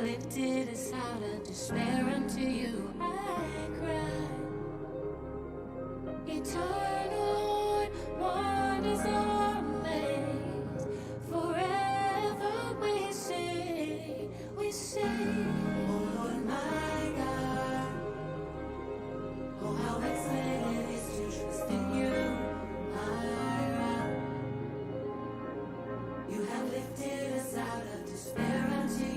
Lifted us out of despair, unto you I cry. Eternal wonders are made. Forever we sing, oh Lord my God. Oh, how excellent it is to trust in you, my rock. You have lifted us out of despair, unto you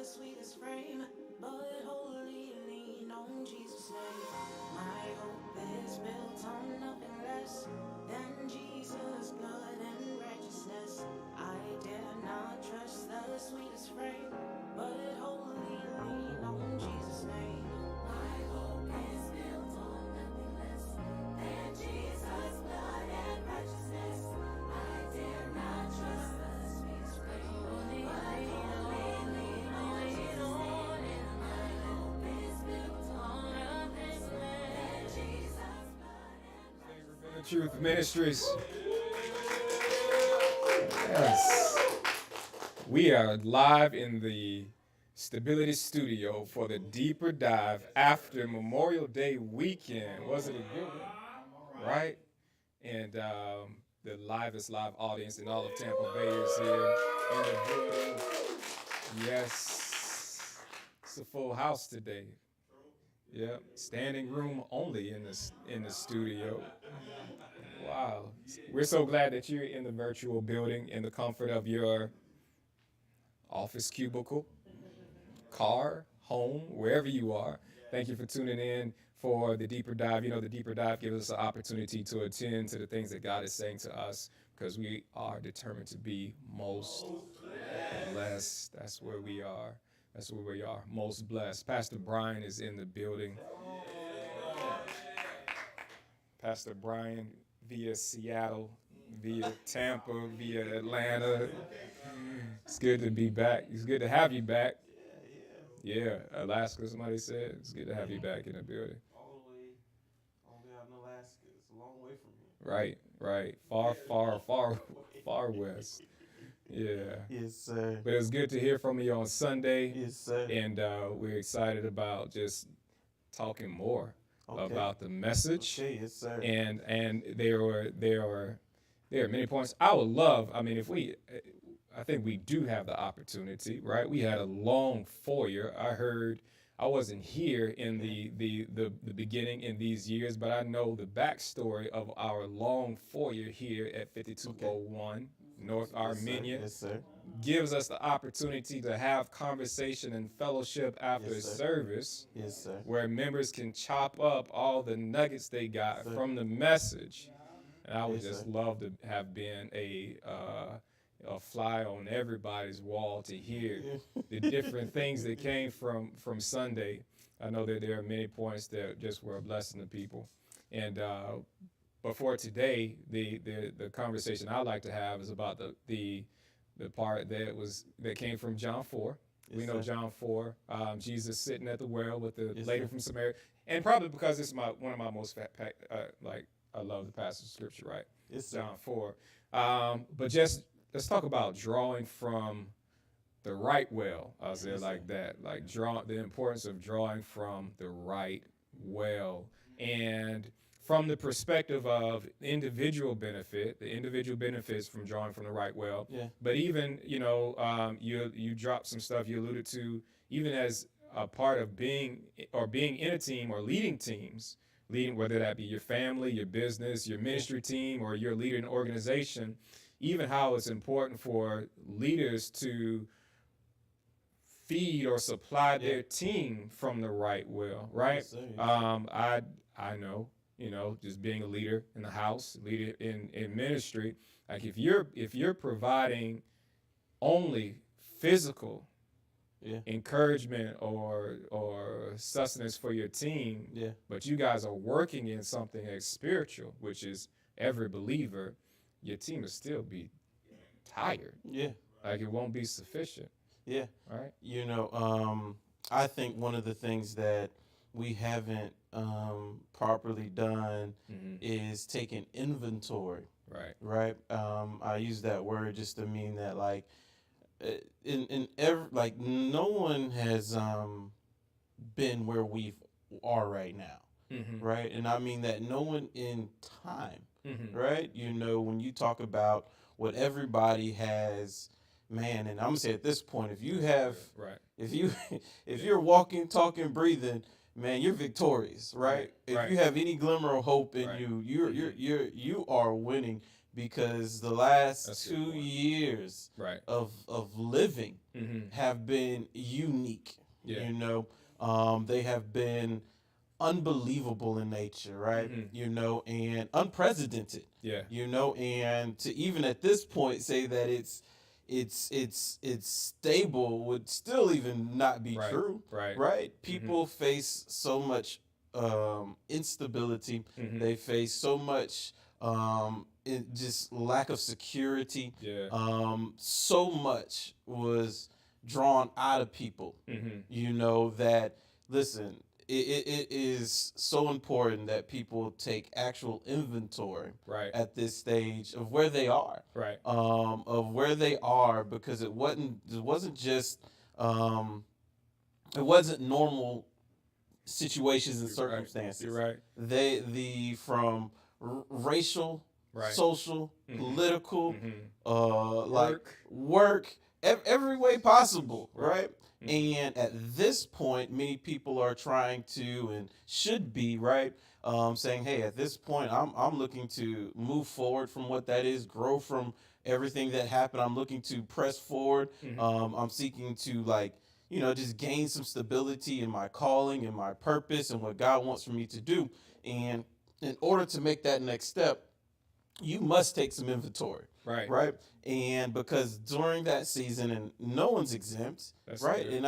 sweetest frame, but wholly lean on Jesus' name. My hope is built on nothing less than Jesus' blood and righteousness. I dare not trust the sweetest frame, but wholly lean on Jesus' name. My hope is built on nothing less than Jesus' blood and righteousness. I dare not trust the sweetest frame, but wholly lean on Jesus' name. My hope is built on nothing less than Jesus' blood and righteousness. Truth Ministries. Yes. We are live in the Stability Studio for the Deeper Dive after Memorial Day weekend. Wasn't it good? Right? And the livest live audience in all of Tampa Bay is here in the building. Yes. It's a full house today. Yep. Standing room only in the studio. Wow. We're so glad that you're in the virtual building in the comfort of your office cubicle, car, home, wherever you are. Thank you for tuning in for the Deeper Dive. You know, the Deeper Dive gives us an opportunity to attend to the things that God is saying to us because we are determined to be most blessed. That's where we are. That's where we are, most blessed. Pastor Brian is in the building. Pastor Brian via Seattle, via Tampa, via Atlanta. It's good to be back. It's good to have you back. Yeah, Alaska, somebody said. It's good to have you back in the building. Only on the last Alaska. It's a long way from here. Right, right. Far west. Yeah. Yes, sir. But it was good to hear from you on Sunday. Yes, sir. And we're excited about just talking more about the message. Okay, yes, sir. And there are many points. I would love, I mean, I think we do have the opportunity, right? We had a long foyer. I wasn't here in the beginning in these years, but I know the backstory of our long foyer here at 5201 North Armenia. Yes, sir. Gives us the opportunity to have conversation and fellowship after service. Yes, sir. Where members can chop up all the nuggets they got from the message. And I would just love to have been a fly on everybody's wall to hear the different things that came from Sunday. I know that there are many points that just were a blessing to people. And but for today, the conversation I like to have is about the part that came from John 4. Yes, we know sir. John 4, Jesus sitting at the well with the lady from Samaria, and probably because it's one of my most I love the passage of scripture, right? Yes, sir. John 4. But let's talk about drawing from the right well. I'll say it like that, like the importance of drawing from the right well, and from the perspective of individual benefit, the individual benefits from drawing from the right well. Yeah. But even, you dropped some stuff you alluded to, even as a part of being in a team or leading teams, whether that be your family, your business, your ministry team, or you're leading an organization, even how it's important for leaders to feed or supply their team from the right well, right? Yes, sir. I know, just being a leader in the house, leader in ministry, like if you're providing only physical encouragement or sustenance for your team, but you guys are working in something that's spiritual, which is every believer, your team will still be tired. Yeah. Like it won't be sufficient. Yeah. Right. I think one of the things that we haven't properly done is taking inventory. Right. Right. I use that word just to mean that no one has been where we are right now. Right. And I mean that no one in time. Right. When you talk about what everybody has, man, and I'm gonna say at this point, if you have, if you're walking, talking, breathing, man, you're victorious, right? If you have any glimmer of hope in you are winning, because the last 2 years of living have been unique. They have been unbelievable in nature, right? And unprecedented. And to even at this point say that it's stable would still even not be true. Right? People face so much instability. They face so much just lack of security. So much was drawn out of people. That, listen, it is so important that people take actual inventory at this stage of where they are, of where they are, because it wasn't just it wasn't normal situations and circumstances. From racial, social, political, work, every way possible, right? And at this point, many people are trying to and should be saying, hey, at this point, I'm looking to move forward from what that is, grow from everything that happened. I'm looking to press forward. I'm seeking to just gain some stability in my calling and my purpose and what God wants for me to do. And in order to make that next step, you must take some inventory. Right. And because during that season, and no one's exempt, right? And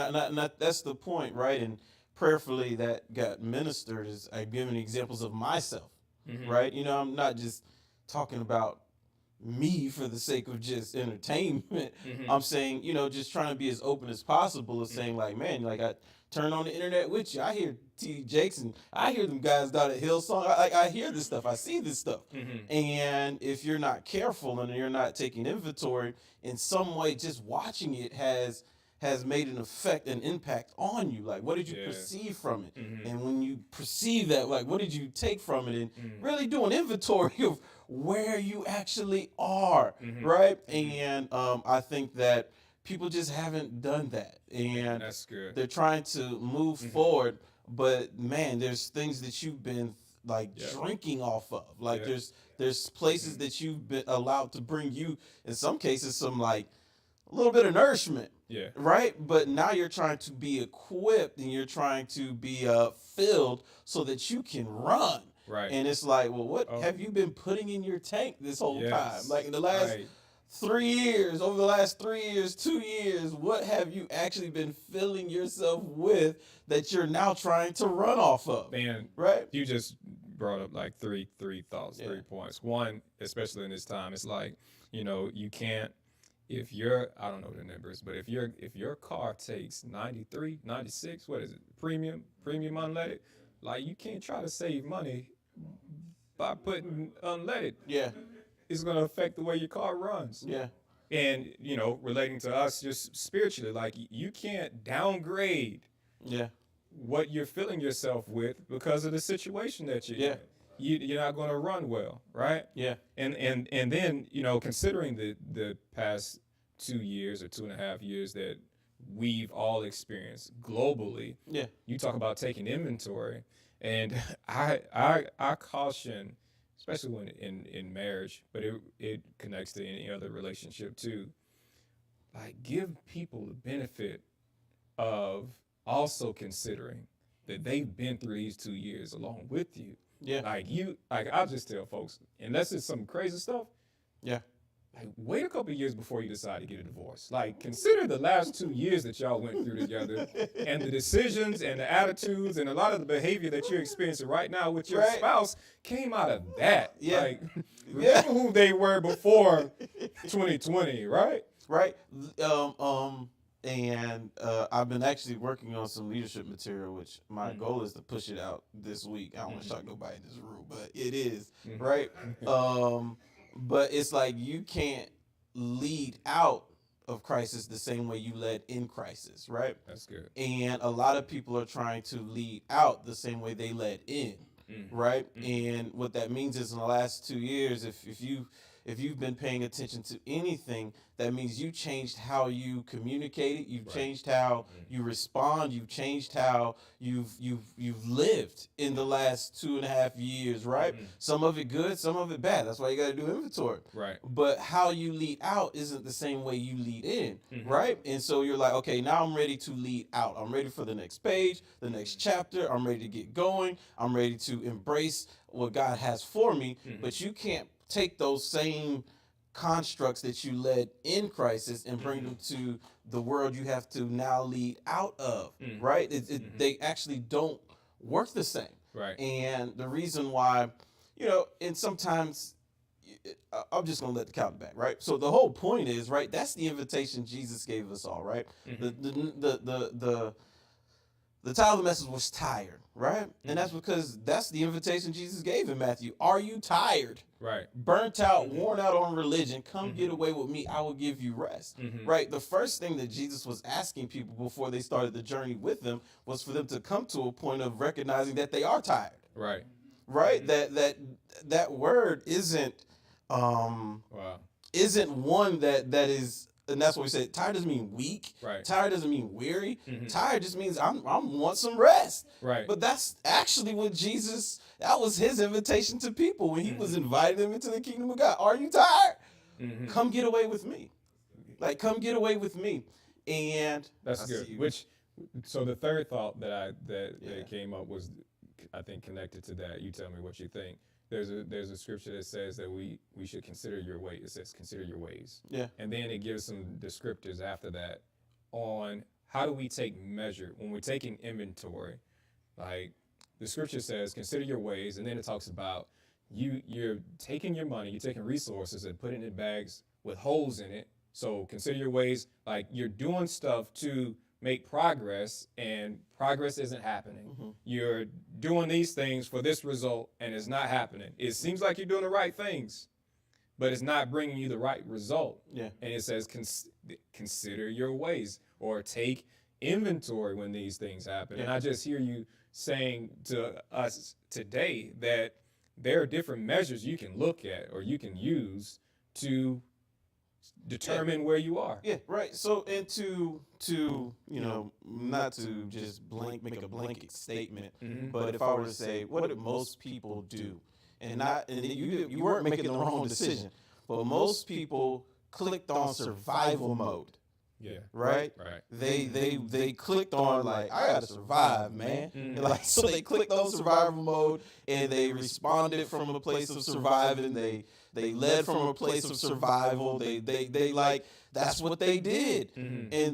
that's the point, right? And prayerfully that got ministered is I've given examples of myself, right? I'm not just talking about me for the sake of just entertainment. Mhm. I'm saying, just trying to be as open as possible, as saying like, man, like I turn on the internet with you. I hear T.D. Jakes and I hear them guys down at Hillsong. I hear this stuff. I see this stuff. Mhm. And if you're not careful and you're not taking inventory in some way, just watching it has made an effect, an impact on you. Like, what did you Yeah. perceive from it? Mhm. And when you perceive that, like, what did you take from it? And Mhm. really do an inventory of where you actually are, Mhm. right? Mhm. And I think that people just haven't done that. And That's good. they're trying to move forward, but man, there's things that you've been like Yeah. drinking off of. Like Yeah. there's places that you've been allowed to bring you, in some cases, some like a little bit of nourishment. Yeah. Right, but now you're trying to be equipped and you're trying to be filled so that you can run. Right. And it's like, well, what Oh. have you been putting in your tank this whole Yes. time? Like in the last Right. 3 years, over the last 3 years, 2 years, what have you actually been filling yourself with that you're now trying to run off of? Man, Right? you just brought up like three thoughts, Yeah. 3 points. One, especially in this time, it's like, you can't, if you're, I don't know the numbers, but if your car takes 93, 96, what is it? Premium unleaded, like you can't try to save money by putting unleaded. Yeah. It's going to affect the way your car runs. Yeah. And, relating to us just spiritually, like you can't downgrade Yeah. what you're filling yourself with because of the situation that you're Yeah. in. You're not going to run well, right? Yeah. And then, considering the past 2 years or 2.5 years that we've all experienced globally, Yeah. you talk about taking inventory, and I caution, especially when in marriage, but it connects to any other relationship too. Like, give people the benefit of also considering that they've been through these 2 years along with you. Yeah. Like I'll just tell folks, unless it's some crazy stuff, Yeah. like wait a couple of years before you decide to get a divorce. Like consider the last 2 years that y'all went through together and the decisions and the attitudes and a lot of the behavior that you're experiencing right now with your Right. spouse came out of that. Yeah. Like Yeah. remember who they were before 2020, right? Right. And I've been actually working on some leadership material, which my goal is to push it out this week. I don't want to shock nobody in this room, but it is, right? But it's like you can't lead out of crisis the same way you led in crisis, right? That's good. And a lot of people are trying to lead out the same way they led in, right? And what that means is in the last 2 years, if you've been paying attention to anything, that means you changed how you communicate it. You've changed how you respond. You've changed how you've lived in the last 2.5 years, right? Some of it good, some of it bad. That's why you got to do inventory. Right. But how you lead out isn't the same way you lead in, right? And so you're like, okay, now I'm ready to lead out. I'm ready for the next page, the next chapter. I'm ready to get going. I'm ready to embrace what God has for me. But you can't take those same constructs that you led in crisis and bring them to the world you have to now lead out of, right? They actually don't work the same. Right. And the reason why, and sometimes I'm just going to let the cat back, right? So the whole point is, right, that's the invitation Jesus gave us all, right? The title of the message was tired, right? And that's because that's the invitation Jesus gave in Matthew. Are you tired? Right. Burnt out, worn out on religion? Come get away with me. I will give you rest. Right? The first thing that Jesus was asking people before they started the journey with him was for them to come to a point of recognizing that they are tired. Right. Right? That word isn't isn't one that is. And that's what we said. Tired doesn't mean weak. Right. Tired doesn't mean weary. Tired just means I want some rest. Right. But that's actually what Jesus, that was his invitation to people when he was inviting them into the kingdom of God. Are you tired? Come get away with me. Like, come get away with me. And that's good. So the third thought that came up was, I think, connected to that. You tell me what you think. There's a scripture that says that we should consider your ways. It says consider your ways. Yeah. And then it gives some descriptors after that on how do we take measure when we're taking inventory. Like the scripture says, consider your ways, and then it talks about you're taking your money, you're taking resources and putting it in bags with holes in it. So consider your ways, like you're doing stuff to make progress, and progress isn't happening. Mm-hmm. You're doing these things for this result, and it's not happening. It seems like you're doing the right things, but it's not bringing you the right result. Yeah. And it says consider your ways, or take inventory when these things happen. Yeah. And I just hear you saying to us today that there are different measures you can look at or you can use to determine where you are. Yeah, right. So, and to you know, not to just make a blanket statement, but if I were to say, what do most people do? And you weren't making the wrong decision, but most people clicked on survival mode. Yeah. Right? Right. They clicked on like, I gotta survive, man. And like, so they clicked on survival mode and they responded from a place of surviving. They led from a place of survival. They like, that's what they did.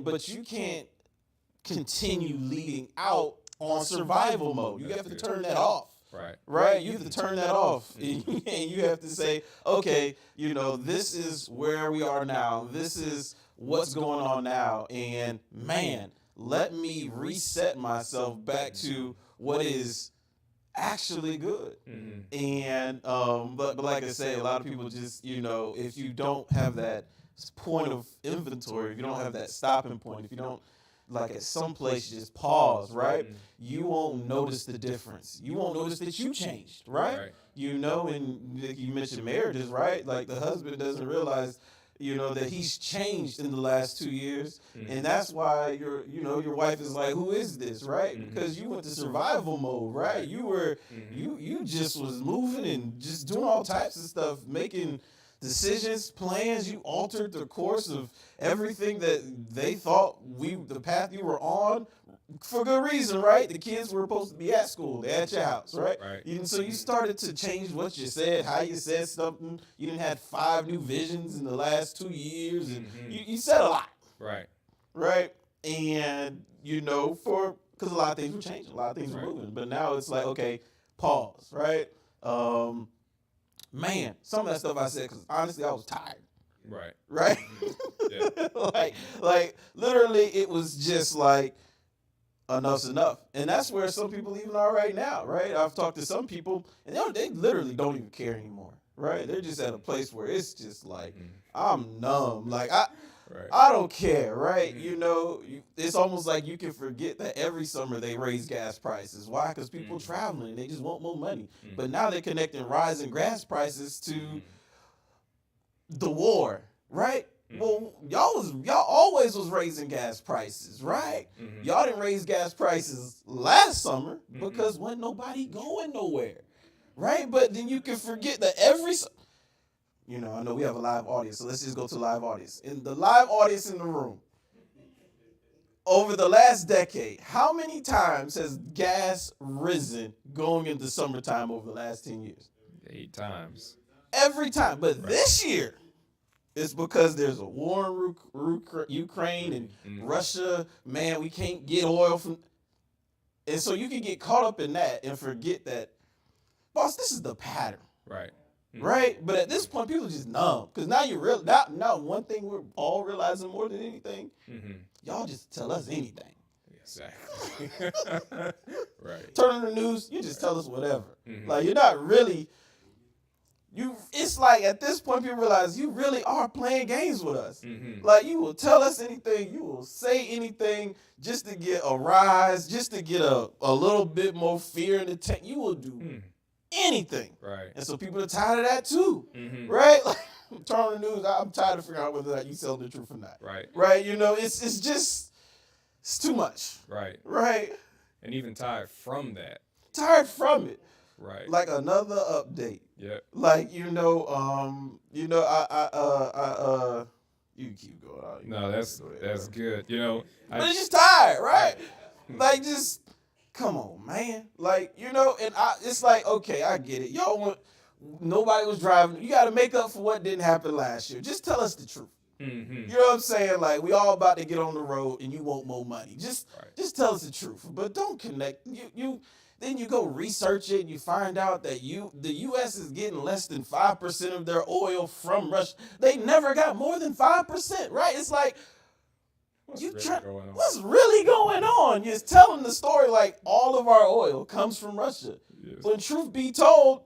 But you can't continue leading out on survival mode. You have to turn that off. Right? You have to turn that off. And you have to say, okay, you know, this is where we are now. This is what's going on now. And man, let me reset myself back to what is actually good. And but like I say, a lot of people just, you know, if you don't have that point of inventory, if you don't have that stopping point, if you don't, like at some place just pause, right? You won't notice the difference. You won't notice that you changed, right? You know, and you mentioned marriages, right? Like the husband doesn't realize, you know, that he's changed in the last 2 years. And that's why your wife is like, who is this, right? Because you went to survival mode, right? You were, you just was moving and just doing all types of stuff, making decisions, plans. You altered the course of everything that they thought the path you were on for good reason, right? The kids were supposed to be at school, they're at your house, right? So you started to change what you said, how you said something. You didn't have 5 new visions in the last 2 years, and you said a lot, right? And you know, because a lot of things were changing, a lot of things were moving, but now it's like, okay, pause, right? Man, some of that stuff I said, because honestly, I was tired. Right? like literally, it was just like, enough's enough. And that's where some people even are right now, right? I've talked to some people, and they literally don't even care anymore, right? They're just at a place where it's just like, I'm numb. Like, I don't care, right? You know, it's almost like you can forget that every summer they raise gas prices. Why? Because people traveling, they just want more money. But now they're connecting rising gas prices to the war, right? Well, y'all always was raising gas prices, right? Y'all didn't raise gas prices last summer because wasn't nobody going nowhere, right? But then you can forget that you know, I know we have a live audience, so let's just go to live audience. In the live audience in the room, over the last decade, how many times has gas risen going into summertime over the last 10 years? 8 times. Every time. But this year, it's because there's a war in Ukraine and Russia. Man, we can't get oil from... And so you can get caught up in that and forget that, boss, this is the pattern. Right? But at this point, people are just numb. Because now now one thing we're all realizing more than anything, y'all just tell us anything. Exactly. Turn on the news, you just tell us whatever. Like, you're not really... It's like at this point, people realize you really are playing games with us. Like, you will tell us anything, you will say anything just to get a rise, just to get a little bit more fear in the tank. You will do anything. And so people are tired of that too. Right? Like, turn on the news, I'm tired of figuring out whether or not you tell the truth or not. Right? You know, it's just, it's too much. Right? And even tired from that. Tired from it. Like another update. Like, you keep going. No, that's good. You know, but it's just tired, right? Like, just come on, man. Like, you know, and it's like, okay, I get it. Nobody was driving. You got to make up for what didn't happen last year. Just tell us the truth. You know what I'm saying? Like, we all about to get on the road and you want more money. Just tell us the truth. But don't connect. Then you go research it and you find out that the U.S. is getting less than 5% of their oil from Russia. They never got more than 5%, right? It's like, what's really going on? You're telling the story like all of our oil comes from Russia. Yes. When truth be told,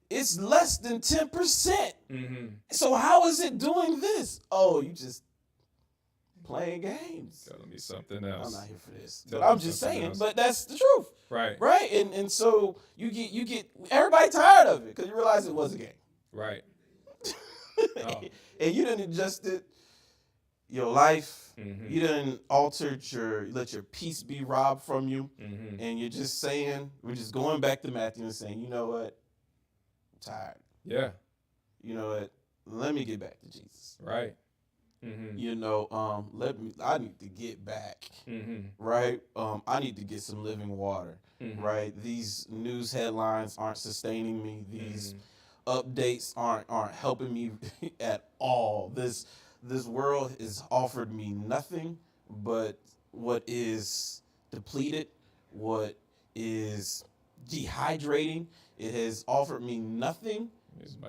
it's less than 10%. Mm-hmm. So how is it doing this? Oh, you just playing games. Telling me something else. I'm not here for this. Tell But me I'm just something saying, else. but that's the truth. Right. Right? And so you get everybody tired of it because you realize it was a game. Right. Oh. And you didn't adjust it, your life. Mm-hmm. You didn't alter let your peace be robbed from you. Mm-hmm. And you're just saying, we're just going back to Matthew and saying, you know what? I'm tired. Yeah. You know what? Let me get back to Jesus. Right. Mm-hmm. You know, I need to get back. Mm-hmm. Right? I need to get some living water. Mm-hmm. Right? These news headlines aren't sustaining me. These updates aren't helping me at all. This world has offered me nothing but what is depleted, what is dehydrating. It has offered me nothing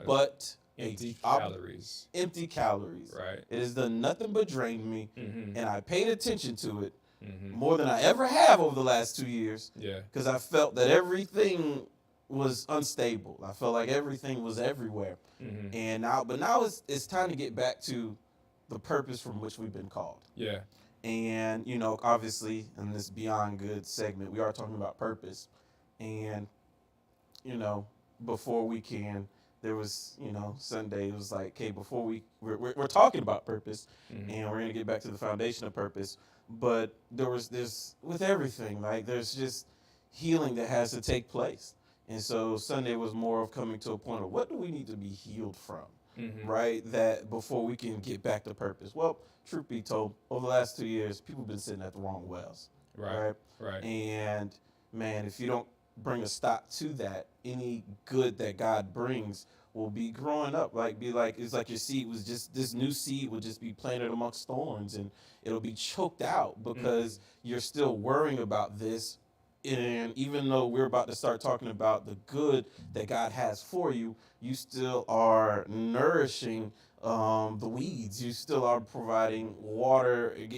but empty calories. Empty calories. Right. It has done nothing but drain me, Mm-hmm. and I paid attention to it Mm-hmm. more than I ever have over the last 2 years. Yeah. Because I felt that everything was unstable. I felt like everything was everywhere. Mm-hmm. And now it's time to get back to the purpose from which we've been called. Yeah. And, you know, obviously in this Beyond Good segment, we are talking about purpose. And, you know, before we can, there was, you know, Sunday, it was like, okay, before we're talking about purpose, Mm-hmm. and we're going to get back to the foundation of purpose. But there's with everything, like there's just healing that has to take place. And so Sunday was more of coming to a point of what do we need to be healed from, Mm-hmm. right? That before we can get back to purpose. Well, truth be told, over the last 2 years, people have been sitting at the wrong wells, Right. Right. And man, if you don't bring a stop to that, any good that God brings will be growing up. It's like your seed was just, this new seed will just be planted amongst thorns and it'll be choked out because you're still worrying about this. And even though we're about to start talking about the good that God has for you, you still are nourishing the weeds. You still are providing water. And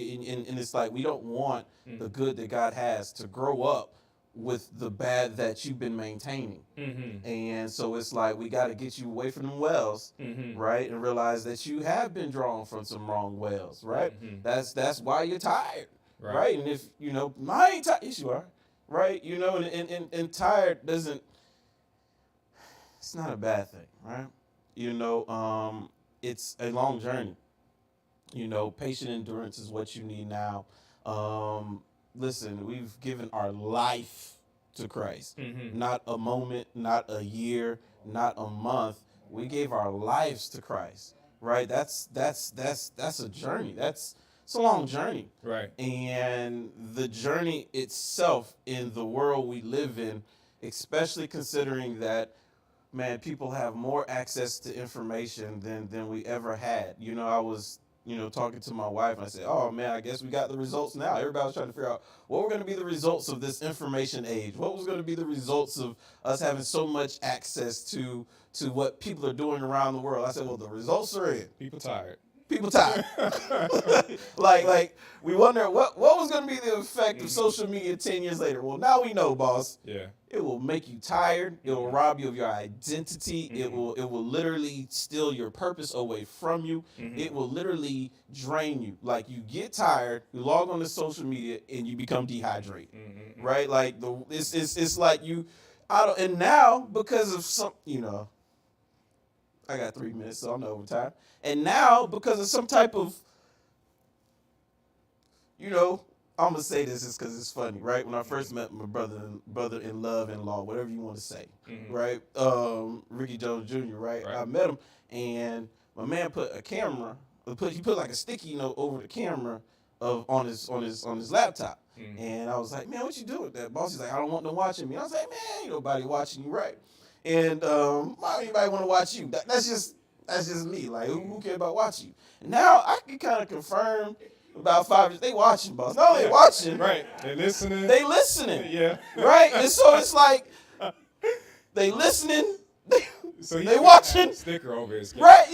it's like we don't want the good that God has to grow up with the bad that you've been maintaining. Mm-hmm. And so it's like we got to get you away from them wells, right? And realize that you have been drawn from some wrong wells, right? Mm-hmm. That's why you're tired, right? And if, you know, I ain't tired, yes you are, right? You know, and tired doesn't, it's not a bad thing, right? You know, it's a long journey. You know, patient endurance is what you need now. Listen, we've given our life to Christ. Not a moment, not a year, not a month. We gave our lives to Christ, right? That's a journey. It's a long journey. Right. And the journey itself in the world we live in, especially considering that, man, people have more access to information than we ever had. You know, I was, you know, talking to my wife and I said, oh man, I guess we got the results now. Everybody was trying to figure out what were going to be the results of this information age. What was going to be the results of us having so much access to what people are doing around the world. I said, well, the results are in. People tired. like we wonder what was going to be the effect of social media 10 years later. Well, now we know, boss. Yeah. It will make you tired. It will rob you of your identity. It will literally steal your purpose away from you. It will literally drain you. Like you get tired, you log on to social media, and you become dehydrated. Right? Like it's like you. And now because of some, you know, I got 3 minutes, so I'm not over time. And now because of some type of, you know, I'm gonna say this is because it's funny, right? When I first met my brother-in-law, whatever you want to say, right? Ricky Jones Jr., right? I met him, and my man put a camera. He put like a sticky note over the camera on his laptop, and I was like, man, what you doing with that, boss? He's like, I don't want them watching me. I was like, man, ain't nobody watching you, right? And why anybody want to watch you? That's just me. Like, who cares about watching you? And now I can kind of confirm about 5 years. They watching, boss. No, they watching. Right. They listening. They listening. Yeah. Right? And so it's like they listening. So They watching. Sticker over his. Right?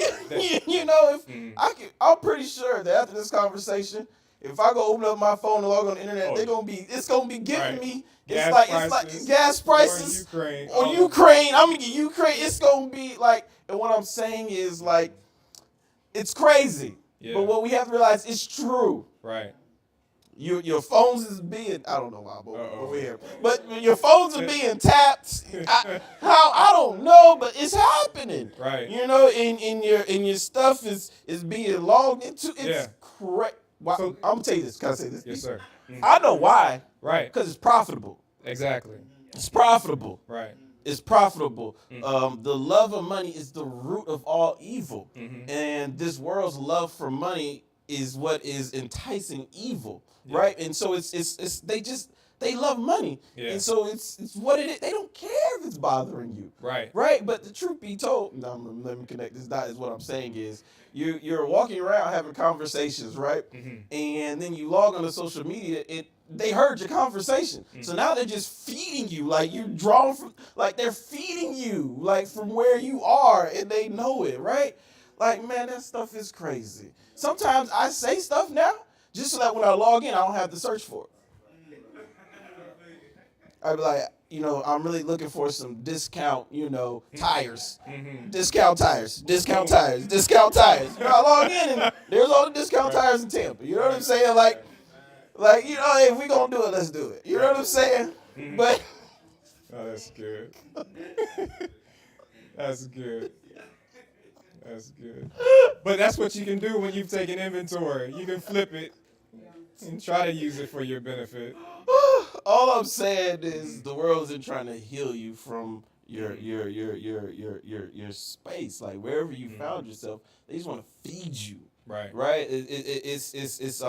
You know, if I'm pretty sure that after this conversation, if I go open up my phone and log on the internet, it's gonna be giving me. It's like gas prices on Ukraine. I'm gonna get Ukraine. It's gonna be like, and what I'm saying is like, it's crazy. Yeah. But what we have to realize is true. Right. Your phones is being, I don't know why I'm over here, but your phones are being tapped. I don't know, but it's happening. Right. You know, and your stuff is being logged into. It's correct. So, I'm gonna tell you this. Can I say this? Yes, sir. I know why. Right. Because it's profitable. Exactly. It's profitable. Right. It's profitable. The love of money is the root of all evil, and this world's love for money is what is enticing evil, right? And so it's they love money, and so it's what it is. They don't care if it's bothering you, right? But the truth be told, let me connect this dot. Is what I'm saying is you're walking around having conversations, right? And then you log on to social media, they heard your conversation. So now they're just feeding you, like you're drawn from, like they're feeding you, like from where you are, and they know it, right? Like, man, that stuff is crazy. Sometimes I say stuff now just so that when I log in, I don't have to search for it. I'd be like, you know, I'm really looking for some discount, you know, tires. Discount tires. Discount tires. Discount tires. You know, I log in and there's all the discount tires in Tampa. You know what I'm saying? Like, you know, hey, if we gonna do it, let's do it. You know what I'm saying? But oh, that's good. That's good. That's good. But that's what you can do when you've taken inventory. You can flip it and try to use it for your benefit. All I'm saying is the world isn't trying to heal you from your space. Like wherever you found yourself, they just want to feed you. Right. It's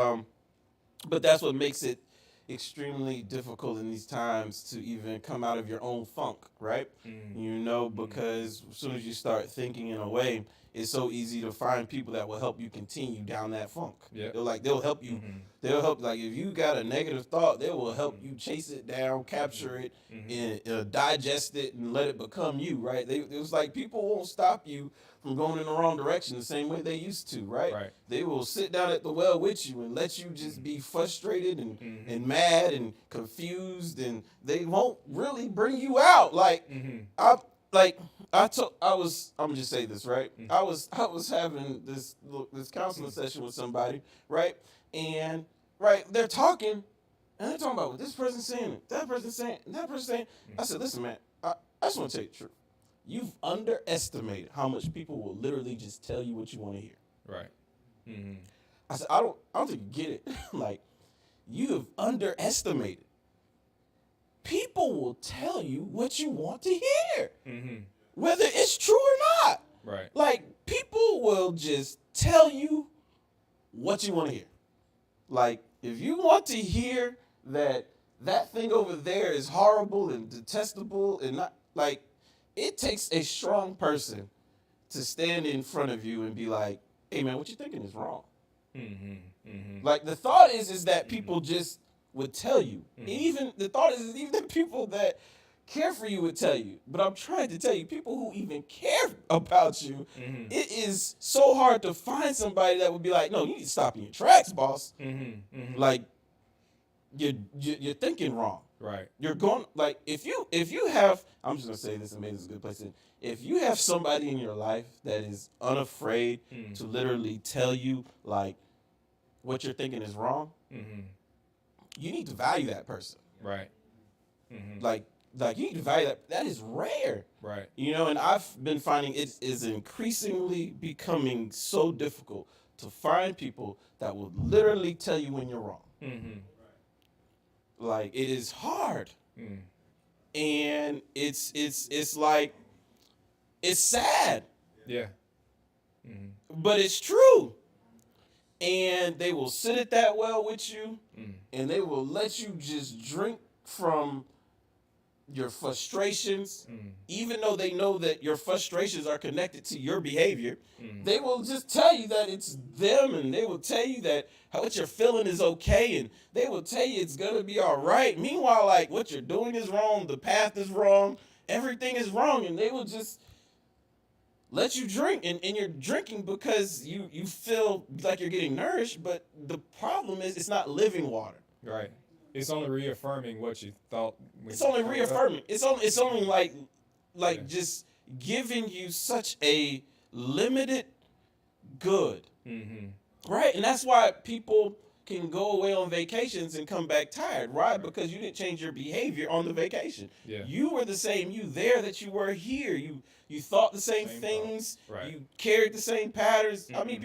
but that's what makes it extremely difficult in these times to even come out of your own funk, right? You know, because as soon as you start thinking in a way, it's so easy to find people that will help you continue down that funk. They'll help you. They'll help. Like if you got a negative thought, they will help you chase it down, capture it, and digest it, and let it become you. Right? It was like people won't stop you from going in the wrong direction the same way they used to. Right? They will sit down at the well with you and let you just be frustrated and mad and confused, and they won't really bring you out. I'm gonna just say this, right? I was having this counseling session with somebody, right? And they're talking, and they're talking about what this person's saying, that person's saying, and that person's saying. I said, listen, man, I just want to tell you the truth. You've underestimated how much people will literally just tell you what you want to hear. Right. I said, I don't think you get it. Like, you have underestimated. People will tell you what you want to hear. Whether it's true or not. Right. Like, people will just tell you what you want to hear. Like, if you want to hear that thing over there is horrible and detestable and not, like, it takes a strong person to stand in front of you and be like, hey, man, what you thinking is wrong. Like, the thought is that people just would tell you. Even the thought is even the people that care for you would tell you. But I'm trying to tell you, people who even care about you, it is so hard to find somebody that would be like, no, you need to stop in your tracks, boss. Like, you're thinking wrong. Right. You're going, like, if you have, I'm just going to say this and maybe it's a good place to, if you have somebody in your life that is unafraid to literally tell you, like, what you're thinking is wrong, you need to value that person. Right. Like you need to value that. That is rare. Right. You know, and I've been finding it is increasingly becoming so difficult to find people that will literally tell you when you're wrong. Like, it is hard. And it's like, it's sad. Yeah. But it's true. And they will sit at that well with you, and they will let you just drink from your frustrations, even though they know that your frustrations are connected to your behavior, they will just tell you that it's them, and they will tell you that what you're feeling is okay, and they will tell you it's gonna be all right. Meanwhile, like, what you're doing is wrong, the path is wrong, everything is wrong, and they will just let you drink, and you're drinking because you feel like you're getting nourished, but the problem is it's not living water. Right. It's only reaffirming what you thought. It's only reaffirming. It's only like just giving you such a limited good. Right? And that's why people can go away on vacations and come back tired, right? Because you didn't change your behavior on the vacation. Yeah. You were the same you there that you were here. You thought the same things. Right. You carried the same patterns. I mean,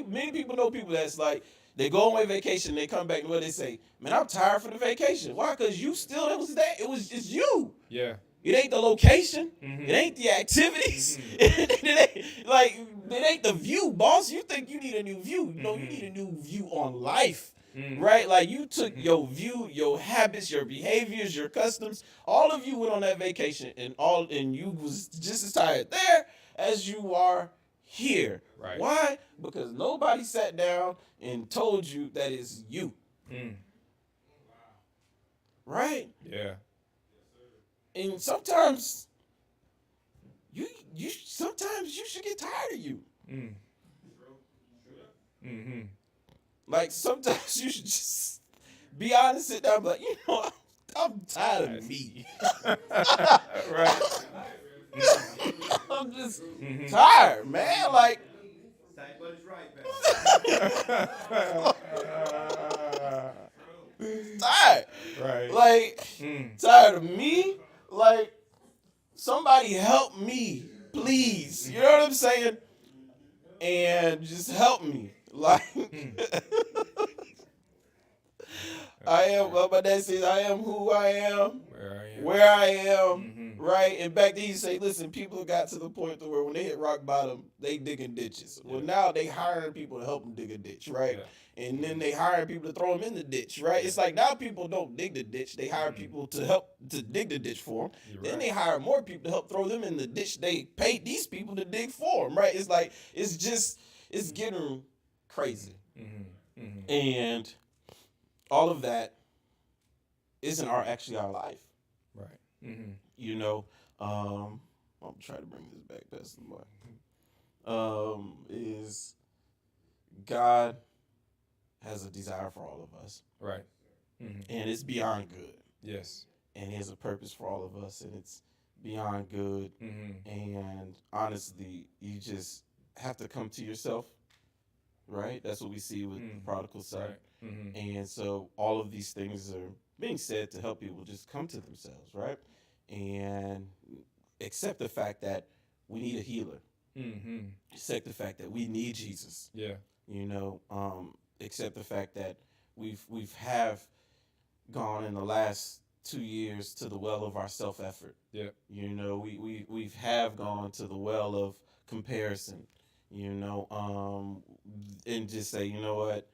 many people know people that's like, they go away vacation, they come back, and what they say, man, I'm tired for the vacation. Why? Because you still, it's you. Yeah. It ain't the location. It ain't the activities. it ain't the view, boss. You think you need a new view. No, you need a new view on life. Right? Like, you took your view, your habits, your behaviors, your customs. All of you went on that vacation, and you was just as tired there as you are here. Right. Why? Because nobody sat down and told you that it's you. Right? Yeah. And sometimes you should get tired of you. Like, sometimes you should just be honest, sit down, and be like, you know, I'm tired of me. Right. I'm just tired, man. Like, But it's right, tired. Right. Like, tired of me. Like, somebody help me, please. You know what I'm saying? And just help me. Like, I am, my dad says, I am who I am, where I am, right? And back then you say, listen, people got to the point to where when they hit rock bottom, they digging ditches. Well, now they hiring people to help them dig a ditch, right? And then they hiring people to throw them in the ditch, right? It's like, now people don't dig the ditch. They hire people to help to dig the ditch for them. Then they hire more people to help throw them in the ditch they paid these people to dig for them, right? It's like, it's getting crazy. And all of that isn't actually our life. Right. You know, I'm trying to bring this back past the mark. Is God has a desire for all of us. Right. And it's beyond good. Yes. And he has a purpose for all of us, and it's beyond good. And honestly, you just have to come to yourself, right? That's what we see with the prodigal son. Right. And so all of these things are being said to help people just come to themselves, right? And accept the fact that we need a healer. Accept the fact that we need Jesus. Yeah. You know, accept the fact that we've gone in the last 2 years to the well of our self-effort. Yeah. You know, we've have gone to the well of comparison, you know, and just say, you know what,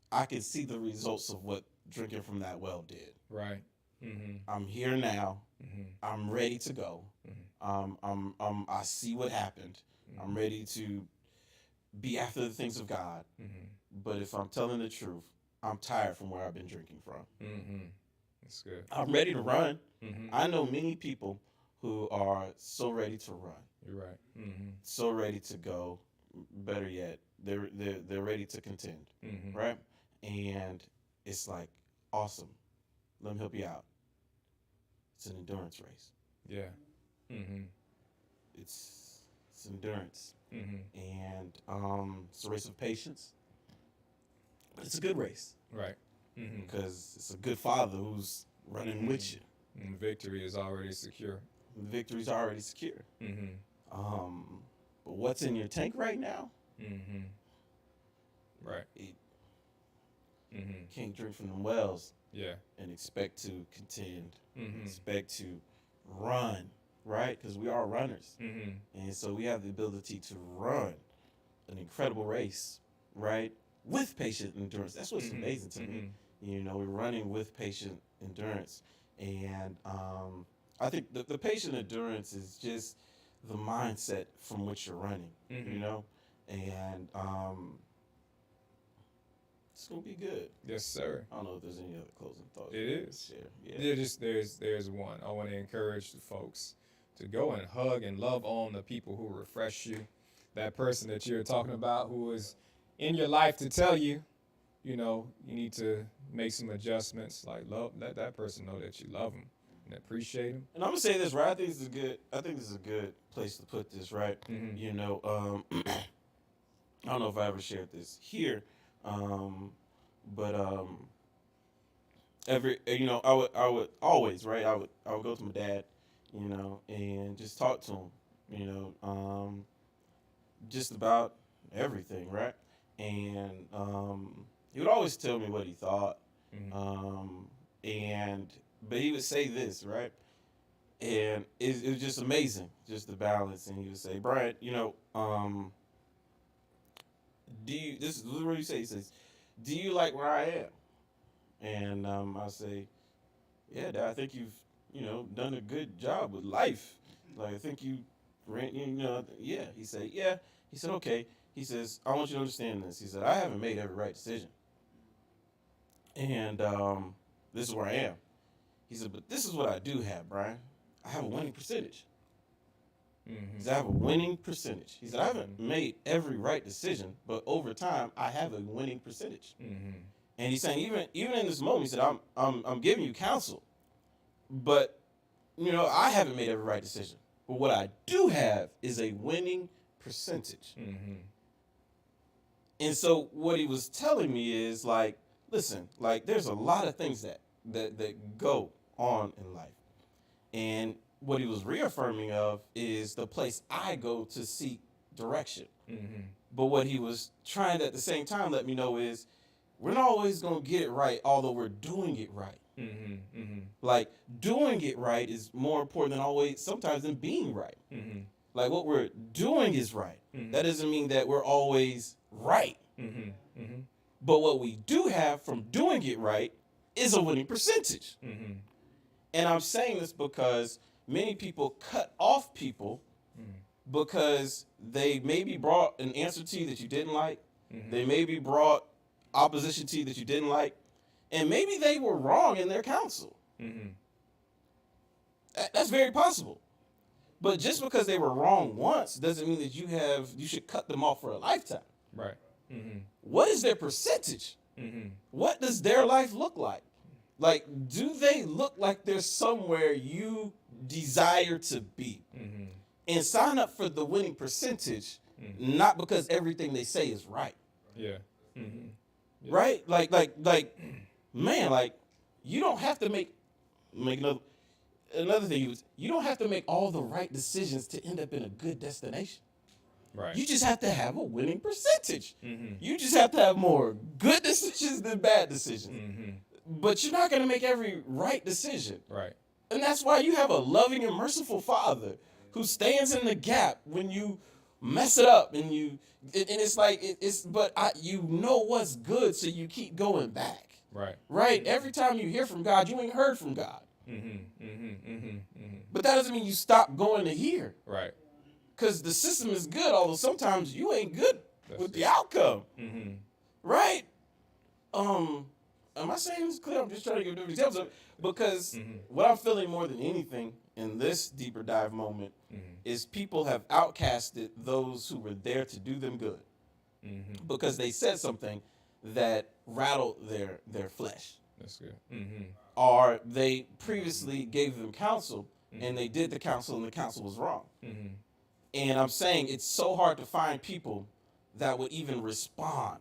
I can see the results of what drinking from that well did. Right. I'm here now. I'm ready to go. I see what happened. I'm ready to be after the things of God. But if I'm telling the truth, I'm tired from where I've been drinking from. That's good. I'm ready to run. I know many people who are so ready to run. You're right. So ready to go. Better yet, they're ready to contend. Right? And it's like, awesome. Let me help you out. It's an endurance race. Yeah. It's endurance. And it's a race of patience. But it's a good race. Right. Because it's a good father who's running with you. And victory is already secure. The victory's already secure. But what's in your tank right now? Right. Can't drink from them wells. Yeah. And expect to contend. Expect to run, right? Because we are runners. And so we have the ability to run an incredible race, right? With patient endurance. That's what's amazing to me. You know, we're running with patient endurance. And I think the patient endurance is just the mindset from which you're running, you know, and it's gonna be good. Yes, sir. I don't know if there's any other closing thoughts. It is. Yeah. There's one. I want to encourage the folks to go and hug and love on the people who refresh you. That person that you're talking about who is in your life to tell you, you know, you need to make some adjustments. Like let that person know that you love them and appreciate them. And I'm gonna say this, right? I think this is a good place to put this, right? You know, I don't know if I ever shared this here, but I would always, right? I would go to my dad, you know, and just talk to him, you know, just about everything, right? And he would always tell me what he thought, but he would say this, right? And it was just amazing, just the balance. And he would say, Brian, you know, this is what he says. He says, do you like where I am? And I say, yeah, Dad, I think you've, you know, done a good job with life. Like, I think you yeah. He said, yeah. He said, okay. He says, I want you to understand this. He said, I haven't made every right decision. And this is where I am. He said, but this is what I do have, Brian. I have a winning percentage. He said, I have a winning percentage. He said, I haven't made every right decision, but over time, I have a winning percentage. And he's saying, even in this moment, he said, I'm giving you counsel, but you know, I haven't made every right decision. But what I do have is a winning percentage. And so what he was telling me is like, listen, like there's a lot of things that go on in life. And what he was reaffirming of is the place I go to seek direction. But what he was trying to at the same time let me know is we're not always going to get it right, although we're doing it right. Like doing it right is more important than always, sometimes than being right. Like what we're doing is right. That doesn't mean that we're always right. But what we do have from doing it right is a winning percentage. And I'm saying this because many people cut off people because they maybe brought an answer to you that you didn't like. They maybe brought opposition to you that you didn't like. And maybe they were wrong in their counsel. That's very possible. But just because they were wrong once doesn't mean that you should cut them off for a lifetime. Right. What is their percentage? What does their life look like? Like, do they look like they're somewhere you desire to be? And sign up for the winning percentage, not because everything they say is right. Yeah. Right? Like, man, like, you don't have to make another thing. You don't have to make all the right decisions to end up in a good destination. Right. You just have to have a winning percentage. You just have to have more good decisions than bad decisions. But you're not going to make every right decision. Right. And that's why you have a loving and merciful Father who stands in the gap when you mess it up and it's like you know what's good, so you keep going back. Right. Right? Every time you hear from God, you ain't heard from God. But that doesn't mean you stop going to hear. Right. Because the system is good, although sometimes you ain't good with the outcome. Right? Am I saying this clear? I'm just trying to give different examples of it. Because what I'm feeling more than anything in this deeper dive moment is people have outcasted those who were there to do them good. Because they said something that rattled their flesh. That's good. Or they previously gave them counsel and they did the counsel and the counsel was wrong. And I'm saying it's so hard to find people that would even respond.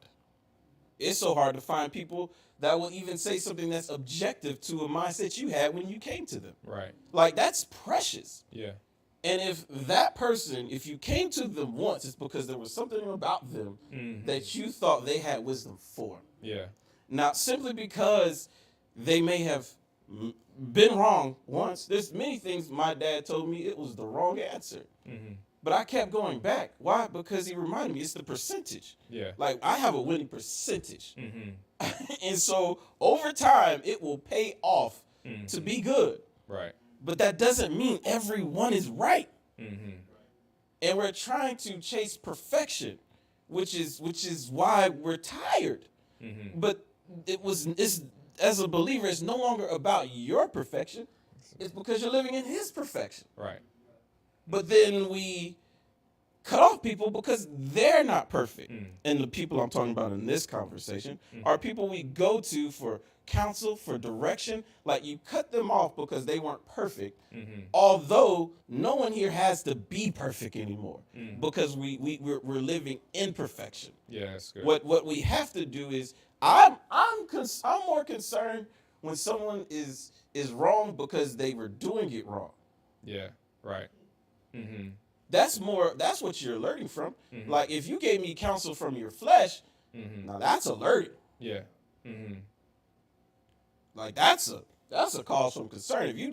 It's so hard to find people that will even say something that's objective to a mindset you had when you came to them. Right. Like, that's precious. Yeah. And if that person, if you came to them once, it's because there was something about them that you thought they had wisdom for. Yeah. Now, simply because they may have been wrong once, there's many things my dad told me it was the wrong answer. But I kept going back. Why? Because he reminded me it's the percentage. Yeah. Like, I have a winning percentage. And so over time, it will pay off to be good. Right. But that doesn't mean everyone is right. And we're trying to chase perfection, which is why we're tired. But it's as a believer, it's no longer about your perfection. It's because you're living in his perfection. Right. But then we cut off people because they're not perfect. And the people I'm talking about in this conversation are people we go to for counsel, for direction. Like, you cut them off because they weren't perfect. Although no one here has to be perfect anymore, because we're living in perfection. Yeah, that's good. What we have to do is I'm more concerned when someone is wrong because they were doing it wrong. Yeah, right. That's what you're alerting from. Like, if you gave me counsel from your flesh, now that's alerting. Yeah. Like, that's a cause from concern. If you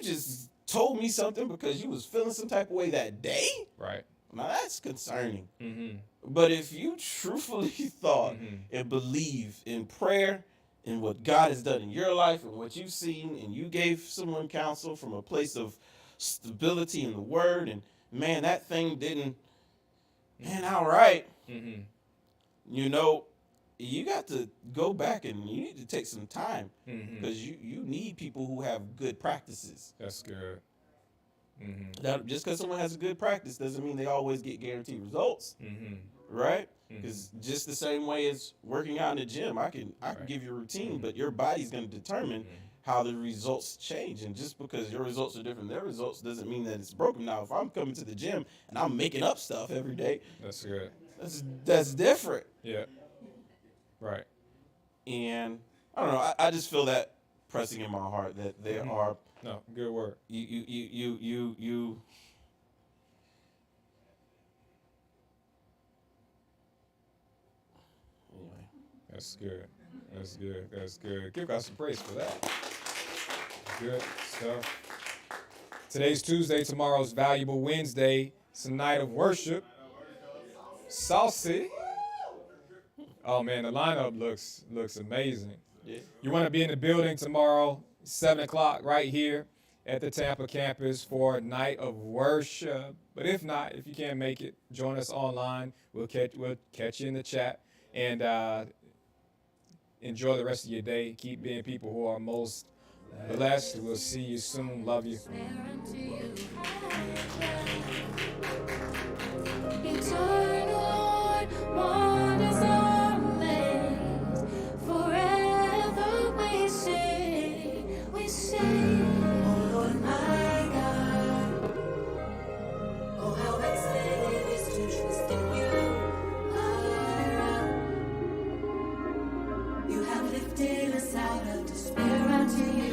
just told me something because you was feeling some type of way that day, Right. now that's concerning. But if you truthfully thought and believe in prayer and what God has done in your life and what you've seen, and you gave someone counsel from a place of stability in the word, and man, that thing didn't pan out right, you know, you got to go back and you need to take some time, because you need people who have good practices. That's good. That just because someone has a good practice doesn't mean they always get guaranteed results, right? Because just the same way as working out in the gym, I can give you a routine, but your body's going to determine how the results change. And just because your results are different than their results doesn't mean that it's broken. Now, if I'm coming to the gym and I'm making up stuff every day, That's good. that's different. Yeah. Right. And I don't know. I just feel that pressing in my heart that there are No, good word. you. Anyway. That's good. That's good. That's good. Give God some praise for that. Good stuff. Today's Tuesday. Tomorrow's Valuable Wednesday. It's a night of worship. Saucy. Oh man, the lineup looks amazing. Yeah. You want to be in the building tomorrow, 7 o'clock, right here at the Tampa campus for a night of worship. But if not, if you can't make it, join us online. We'll catch you in the chat, and enjoy the rest of your day. Keep being people who are most blessed. We'll see you soon. Love you. Eternal Lord, wonders are made. Forever we sing, oh Lord my God. Oh, how excellent it is to trust in you, my rock. You have lifted us out of despair unto you.